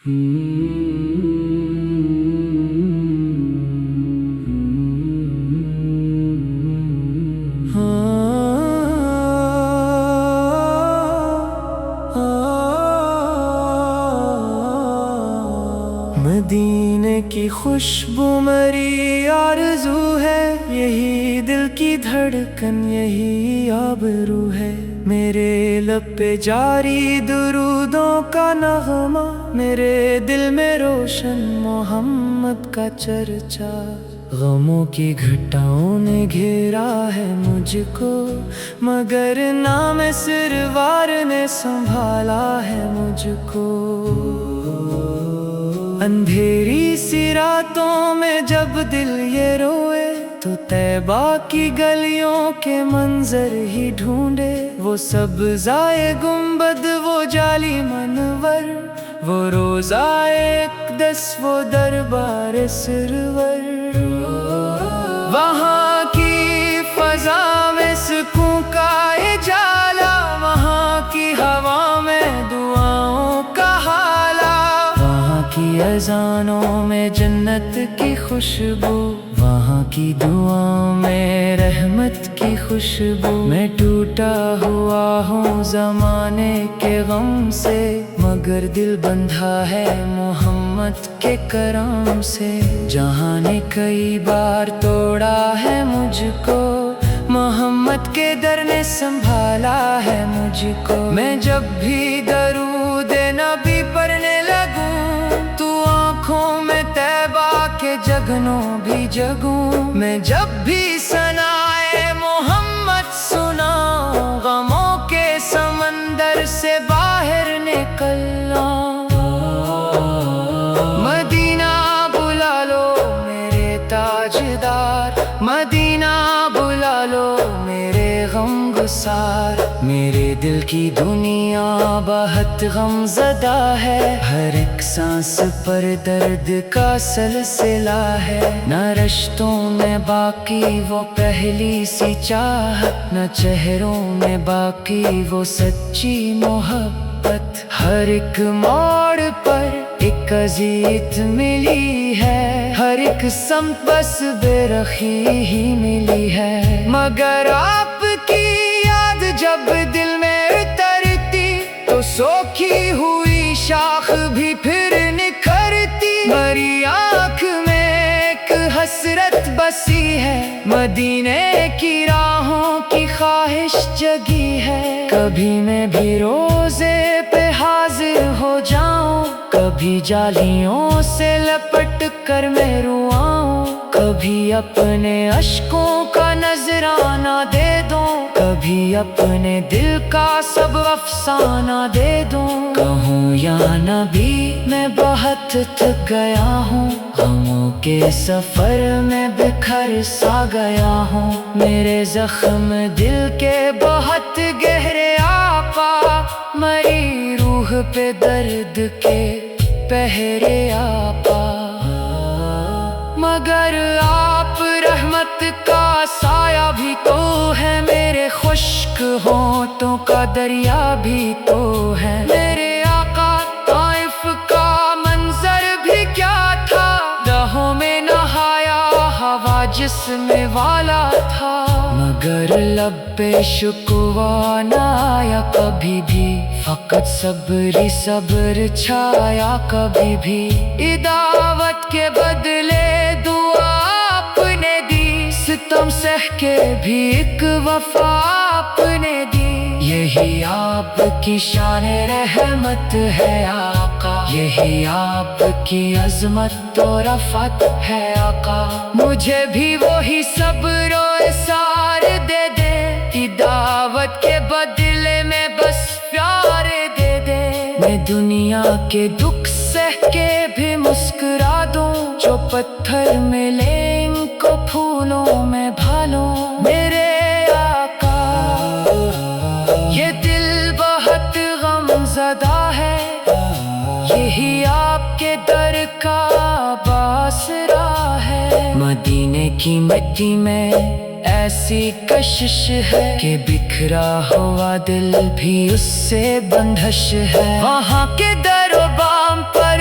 مدینے کی خوشبو میری آرزو ہے، یہی دل کی دھڑکن، یہی آبرو ہے۔ میرے لب پہ جاری درودوں کا نغمہ، میرے دل میں روشن محمد کا چرچا۔ غموں کی گھٹاؤں نے گھیرا ہے مجھ کو، مگر نام سروار نے سنبھالا ہے مجھ کو۔ اندھیری سی راتوں میں جب دل یہ روئے، تو طیبہ کی گلیوں کے منظر ہی ڈھونڈے۔ وہ سبزائے گنبد، وہ جعلی منور، وہ روضائے اقدس، وہ دربار سرور۔ وہاں کی فضا میں سکون کا اجالا، وہاں کی ہوا میں دعاؤں کا حالا، وہاں کی اذانوں میں جنت کی خوشبو، وہاں کی دعاؤں میں رحمت کی خوشبو۔ میں ٹوٹا ہوا ہوں زمانے کے غم سے، مگر دل بندھا ہے محمد کے کرم سے۔ جہاں نے کئی بار توڑا ہے مجھ کو، محمد کے در نے سنبھالا ہے مجھ کو۔ میں جب بھی درود نبی پڑھنے لگوں، تو آنکھوں میں طیبہ کے جگنوں بھی جگوں۔ میں جب بھی ثنائے محمد سناؤں، غموں کے سمندر سے باہر نکل آؤں۔ مدینہ بلا لو میرے تاجدار، مدینہ بلا لو میرے غم گسار۔ میرے دل کی دنیا بہت غم زدہ ہے، ہر ایک سانس پر درد کا سلسلہ ہے۔ نہ رشتوں میں باقی وہ پہلی سی چاہت، نہ چہروں میں باقی وہ سچی محبت۔ ہر ایک موڑ پر ایک اذیت ملی ہے، ہر ایک سمت بس بے رخی ہی ملی ہے۔ مگر آپ کی یاد جب دل میں اترتی، تو سوکھی ہوئی شاخ بھی پھر نکھرتی۔ میری آنکھ میں ایک حسرت بسی ہے، مدینے کی راہوں کی خواہش جگی ہے۔ کبھی میں بھی روزے پہ حاضر ہو جاؤں، کبھی جالیوں سے لپٹ کر میں رواؤں۔ کبھی اپنے اشکوں کا نذرانہ دے دوں، کبھی اپنے دل کا سب افسانہ دے دوں۔ کہوں یا نبی میں بہت تھک گیا ہوں، غموں کے سفر میں بکھر سا گیا ہوں۔ میرے زخم دل کے بہت گہرے آقا، مری روح پہ درد کے پہرے آقا۔ مگر آپ رحمت کا سایہ بھی تو ہے، میرے خشک ہونٹوں کا دریا بھی تو ہے۔ میرے آقا طائف کا منظر بھی کیا تھا، لہو میں نہایا ہوا جسم والا تھا۔ مگر لب پہ شکوہ نہ آیا کبھی بھی، فقط صبر ہی صبر چھایا کبھی بھی۔ دعوت کے بدلے دعا آپ نے دی، ستم سہ کے بھی ایک وفا آپ نے دی۔ یہی آپ کی شان رحمت ہے آقا، یہی آپ کی عظمت و رفعت ہے آقا۔ مجھے بھی وہی صبر و اصرار دے دے، دعوت کے بدلے میں بس پیار دے دے۔ میں دنیا کے دکھ سہ کے بھی مسکرا دوں، جو پتھر ملے ان کو پھولوں میں بھالوں۔ میرے آقا یہ دل بہت غم زدہ ہے، یہی آپ کے در کا باسرا ہے۔ مدینے کی مٹی میں ایسی کشش ہے کہ بکھرا ہوا دل بھی اس سے بندھش ہے۔ وہاں کے در و بام پر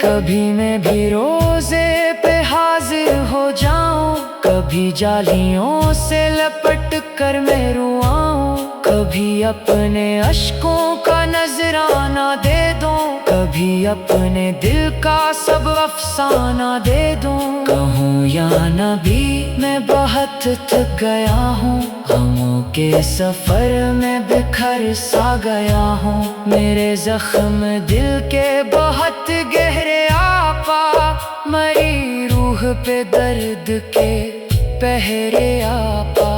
کبھی میں بھی روزے پہ حاضر ہو جاؤں، کبھی جالیوں سے لپٹ کر میں رواؤں، کبھی اپنے اشکوں کا نذرانہ دے دوں، کبھی اپنے دل کا سب افسانہ دے دوں۔ کہوں یا نبی میں بہت تھک گیا ہوں، غموں کے سفر میں بکھر سا گیا ہوں، میرے زخم دل کے بہت گہرے آقا، مری روح پہ درد کے پہرے آقا۔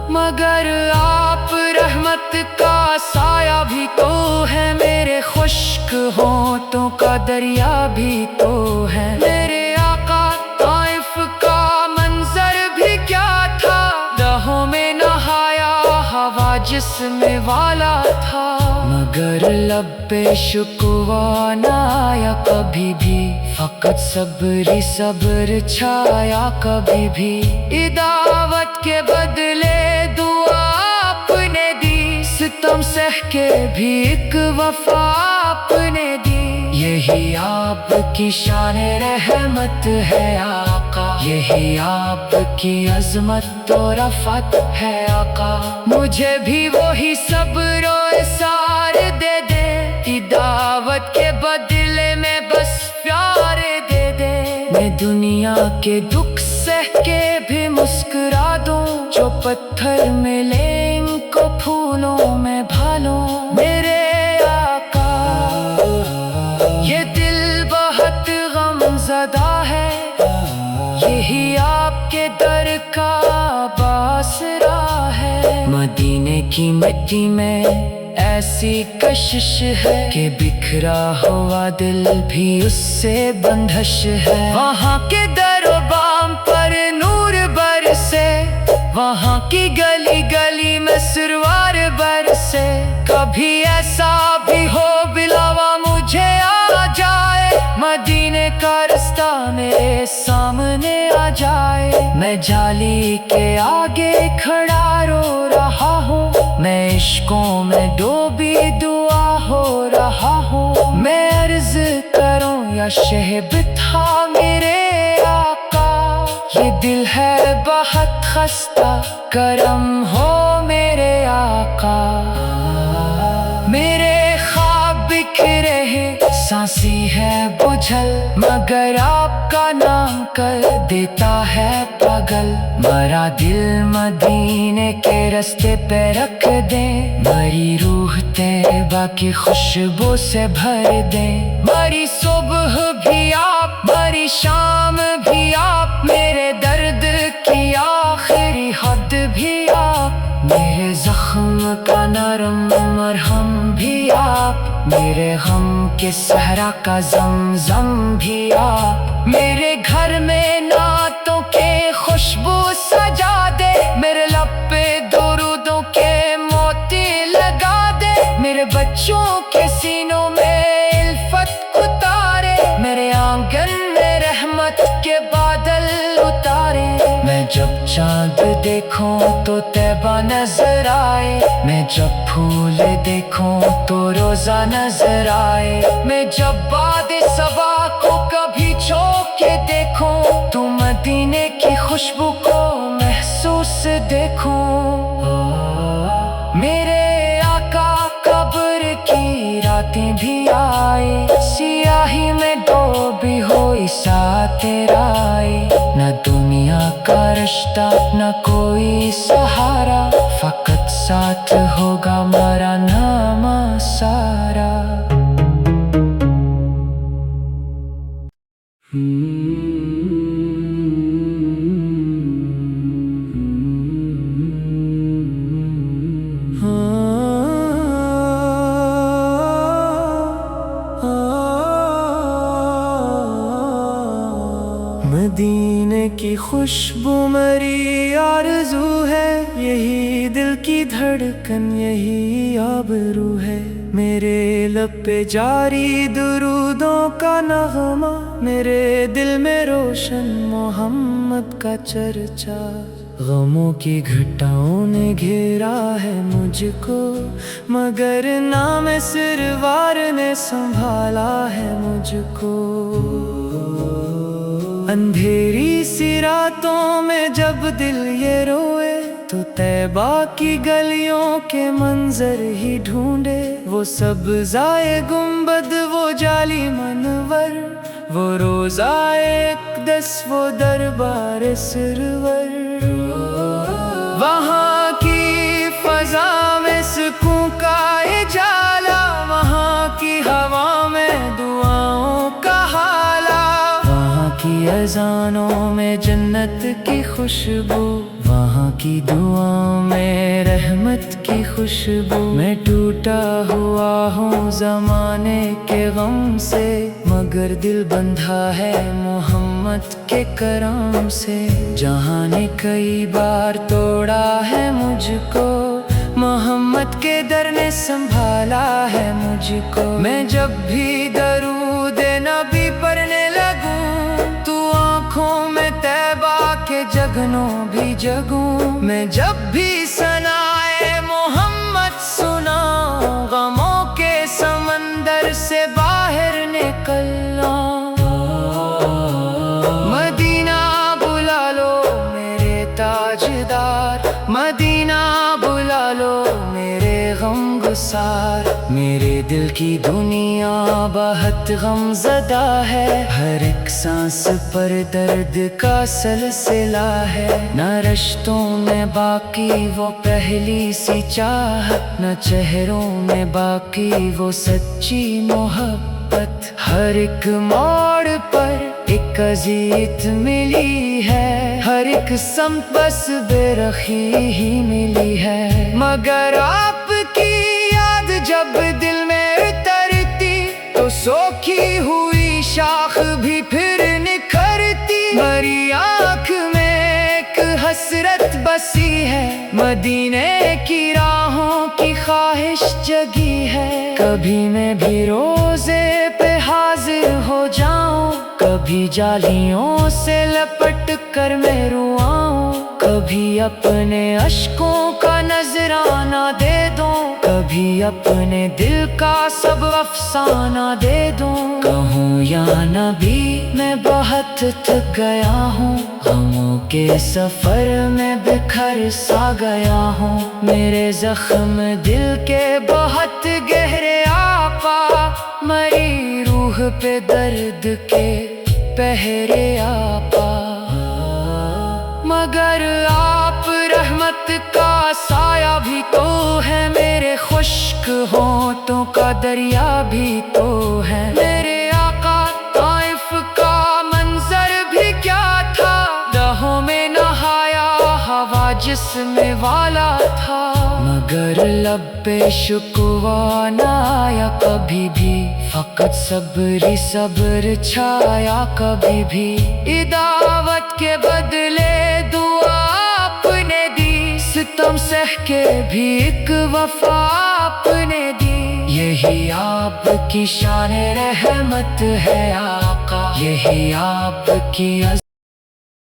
مگر آپ رحمت کا سایہ بھی تو ہے، میرے خشک ہونٹوں کا دریا بھی تو ہے، میرے آقا طائف کا منظر بھی کیا تھا، دہوں میں نہایا ہوا جسم والا تھا، مگر لب پہ شکوہ نہ آیا کبھی بھی، فقط صبر ہی صبر چھایا کبھی بھی۔ دعوت کے بدلے دعا آپ نے دی، ستم سہ کے بھی ایک وفا آپ نے دی، یہی آپ کی شان رحمت ہے آقا، یہی آپ کی عظمت و رفعت ہے آقا۔ مجھے بھی وہی صبر و اصرار دے دے، دعوت کے بدلے میں بس پیار دے دے، میں دنیا کے دکھ سہ کے بھی مسکرا دوں، جو پتھر ملے ان کو پھولوں میں بھالوں، میرے آقا یہ دل بہت غم زدہ ہے، یہی آپ کے در کا باسرا ہے۔ مدینے کی مٹی میں ایسی کشش ہے کہ بکھرا ہوا دل بھی اس سے بندھش ہے، وہاں کے در و بام پر نور برسے، وہاں کی گلی گلی میں سروار برسے، کبھی ایسا بھی ہو بلاوا مجھے آ جائے، مدینے کا رستہ میرے سامنے آ جائے، میں جالی کے آگے کھڑا رو رہا ہوں، میں عشقوں میں ڈوبی دعا ہو رہا ہوں، میں عرض کروں یا شہب تھا میرے آقا، یہ دل ہے بہت خستہ، کرم ہو میرے آقا، میرے خواب بکھرے ہیں سانسی ہے بجھل، مگر آپ کا نام کر دیتا ہے پاگل، مرا دل مدینے کے رستے پہ رکھ دیں، مری روح طیبہ کی خوشبو سے بھر دیں، مری صبح بھی آپ مری شام بھی آپ، میرے درد کی آخری حد بھی آپ، میرے زخم کا نرم مرہم بھی آپ، میرے غم کے صحرا کا زمزم بھی آپ، میرے گھر میں نعتوں کے خوشبو سجا دے، میرے لب پہ درودوں کے موتی لگا دے، میرے بچوں کے سینوں میں الفت اتارے، میرے آنگن میں رحمت کے بادل اتارے، میں جب چاند دیکھوں تو طیبہ نظر آئے، میں جب پھول دیکھوں تو روزہ نظر آئے، میں جب باد صبا کو کبھی چھو کے دیکھوں تو مدینے کی خوشبو کو محسوس دیکھوں، میرے آقا قبر کی راتیں بھی آئے، سیاہی میں ڈوبی ہوئی ساتھ آئے، نہ دنیا کا رشتہ نہ کوئی سہارا، فقط ساتھ ہوگا ہمارا نام سارا۔ مدینے کی خوشبو مری آرزو ہے، یہی دل کی دھڑکن یہی آبرو ہے، میرے لب پہ جاری درودوں کا نغمہ، میرے دل میں روشن محمد کا چرچا، غموں کی گھٹاؤں نے گھیرا ہے مجھ کو، مگر نام سروار نے سنبھالا ہے مجھ کو۔ اندھیری سی راتوں میں جب دل یہ روئے تو طیبہ کی گلیوں کے منظر ہی ڈھونڈے، وہ سبزائے گنبد، وہ جعلی منور، وہ روضائے اقدس، وہ دربار سرور۔ وہاں کی فضا میں سکون کا اجالا، وہاں کی ہوا میں دعاؤں کا حالا، وہاں کی اذانوں میں جنت کی خوشبو، وہاں کی دعاؤں میں رحمت کی خوشبو۔ میں ٹوٹا ہوا ہوں زمانے کے غم سے، مگر دل بندھا ہے محمد کے کرم سے۔ جہاں نے کئی بار توڑا ہے مجھ کو، محمد کے در نے سنبھالا ہے مجھ کو۔ میں جب بھی درود نبی پڑھنے لگوں تو آنکھوں میں طیبہ کے جگنوں بھی جگوں۔ میں جب بھی ثنائے محمد سناؤں، غموں کے سمندر سے باہر نکلنا۔ مدینہ بلا لو میرے تاجدار، مدینہ بلا لو میرے غم گسار۔ میرے دل کی دنیا بہت غم زدہ ہے، ہر ایک سانس پر درد کا سلسلہ ہے۔ نہ رشتوں میں باقی وہ پہلی سی چاہت، نہ چہروں میں باقی وہ سچی محبت۔ ہر ایک موڑ پر ایک اذیت ملی ہے، ہر ایک سمت بس بے رخی ہی ملی ہے۔ مگر آپ کی یاد جب دل میں اترتی تو سوکھی ہوئی شاخ بھی پھر نکھرتی۔ میری آنکھ میں ایک حسرت بسی ہے، مدینے کی راہوں کی خواہش جگی ہے۔ کبھی میں بھی روزے پہ حاضر ہو جاؤں، کبھی جالیوں سے لپٹ کر میں رواؤں، کبھی اپنے اشکوں کا نذرانہ دے دوں، کبھی اپنے دل کا سب افسانہ دے دوں۔ کہوں یا نبی میں بہت تھک گیا ہوں، غموں کے سفر میں بکھر سا گیا ہوں۔ میرے زخم دل کے بہت گہرے آقا، مری روح پہ درد کے پہرے آقا۔ مگر آپ رحمت کا سایہ بھی تو ہے، میرے خشک ہونٹوں کا دریا بھی تو ہے۔ میرے آقا طائف کا منظر بھی کیا تھا، لہوں میں نہایا ہوا جسم والا تھا۔ مگر لب پہ شکوہ نہ آیا کبھی بھی، فقط صبر ہی صبر چھایا کبھی بھی۔ دعوت کے بدلے دعا آپ نے دی، ستم سہ کے بھی ایک وفا آپ نے دی۔ یہی آپ کی شان رحمت ہے آقا، یہی آپ کی